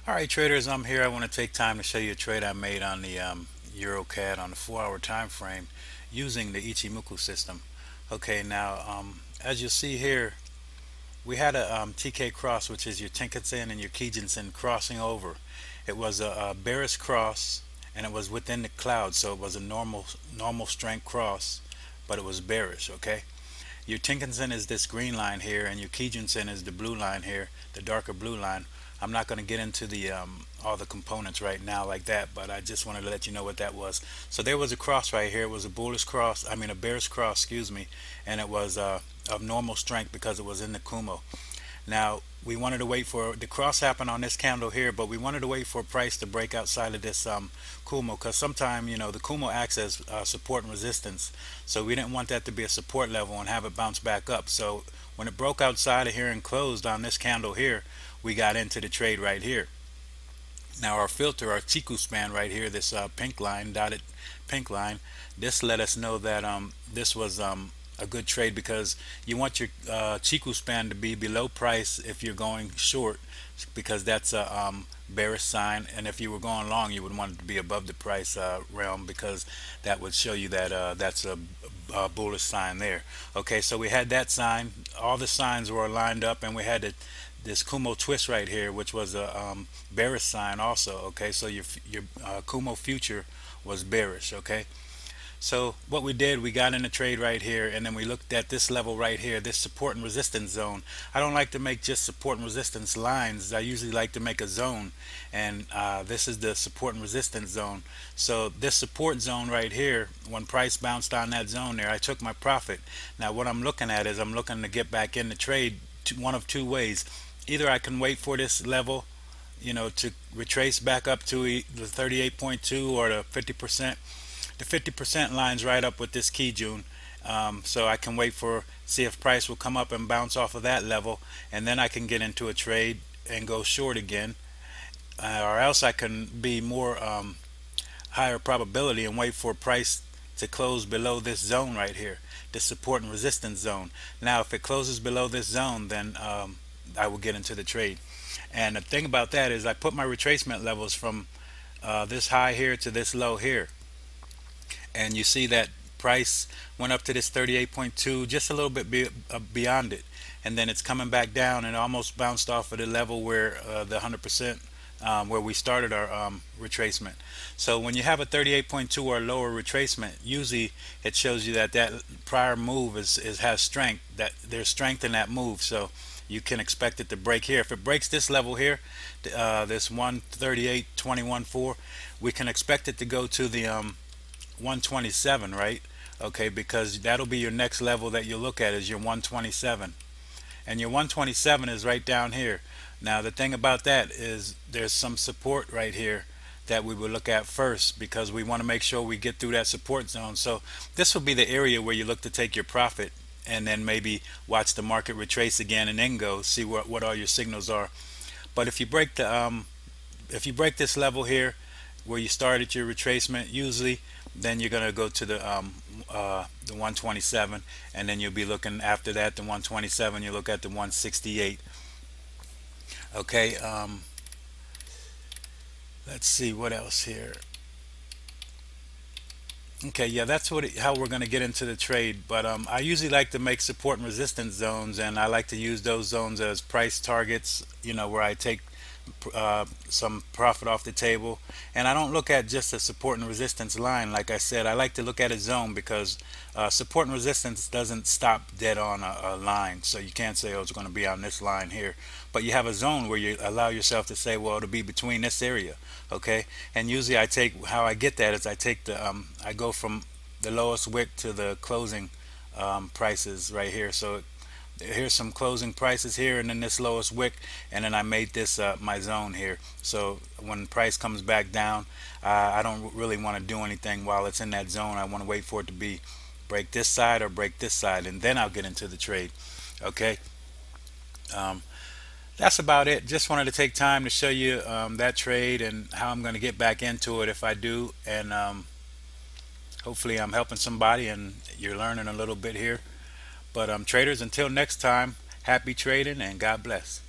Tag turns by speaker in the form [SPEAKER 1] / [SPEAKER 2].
[SPEAKER 1] All right, traders, I'm here. I want to take time to show you a trade I made on the EURCAD on the 4-hour time frame using the Ichimoku system. Okay, now as you'll see here, we had a TK cross, which is your Tenkan-sen and your Kijin-sen crossing over. It was a bearish cross, and it was within the cloud, so it was a normal strength cross, but it was bearish. Okay, your Tenkan-sen is this green line here, and your Kijin-sen is the blue line here, the darker blue line. I'm not going to get into the all the components right now like that, but I just wanted to let you know what that was. So there was a cross right here. It was a bullish cross, I mean a bearish cross, excuse me, and it was of normal strength because it was in the Kumo. Now we wanted to wait for the cross happen on this candle here, but we wanted to wait for a price to break outside of this Kumo, because sometimes the Kumo acts as support and resistance, so we didn't want that to be a support level and have it bounce back up. So when it broke outside of here and closed on this candle here, we got into the trade right here. Now our filter, our Chiku span right here, this pink line, dotted pink line, this let us know that this was a good trade, because you want your Chiku span to be below price if you're going short, because that's a bearish sign, and if you were going long, you would want it to be above the price realm, because that would show you that that's a bullish sign there. Okay, so we had that sign. All the signs were lined up, and we had this Kumo twist right here, which was a bearish sign also. Okay, so your Kumo future was bearish. Okay, so what we did, we got in a trade right here, and then we looked at this level right here, this support and resistance zone. I don't like to make just support and resistance lines. I usually like to make a zone, and this is the support and resistance zone. So this support zone right here, when price bounced on that zone there, I took my profit. Now what I'm looking at is I'm looking to get back in the trade one of two ways. Either I can wait for this level, to retrace back up to the 38.2 or the 50%. The 50% lines right up with this Kijun, so I can wait for, see if price will come up and bounce off of that level, and then I can get into a trade and go short again, or else I can be more higher probability and wait for price to close below this zone right here, this support and resistance zone. Now if it closes below this zone, then I will get into the trade. And the thing about that is I put my retracement levels from this high here to this low here, and you see that price went up to this 38.2, just a little bit beyond it, and then it's coming back down and almost bounced off of the level where the 100% where we started our retracement. So when you have a 38.2 or lower retracement, usually it shows you that that prior move has strength, that there's strength in that move, so you can expect it to break here. If it breaks this level here, this 138.21.4, we can expect it to go to the 127, right? Okay, because that'll be your next level that you look at, is your 127, and your 127 is right down here. Now the thing about that is there's some support right here that we will look at first, because we want to make sure we get through that support zone. So this will be the area where you look to take your profit, and then maybe watch the market retrace again and then go see what all your signals are. But if you break this level here where you started your retracement, usually then you're going to go to the 127, and then you'll be looking after that, the 127, you look at the 168. Okay, let's see what else here. Okay, yeah, that's how we're going to get into the trade. But I usually like to make support and resistance zones, and I like to use those zones as price targets, where I take some profit off the table. And I don't look at just a support and resistance line. Like I said, I like to look at a zone, because support and resistance doesn't stop dead on a line. So you can't say, oh, it's going to be on this line here. But you have a zone where you allow yourself to say, well, it'll be between this area. Okay, and usually how I get that is I take the I go from the lowest wick to the closing prices right here. So here's some closing prices here, and then this lowest wick, and then I made this my zone here. So when price comes back down, I don't really want to do anything while it's in that zone. I want to wait for it to be break this side or break this side, and then I'll get into the trade. Okay, that's about it. Just wanted to take time to show you that trade and how I'm going to get back into it if I do, and hopefully I'm helping somebody and you're learning a little bit here. But traders, until next time, happy trading and God bless.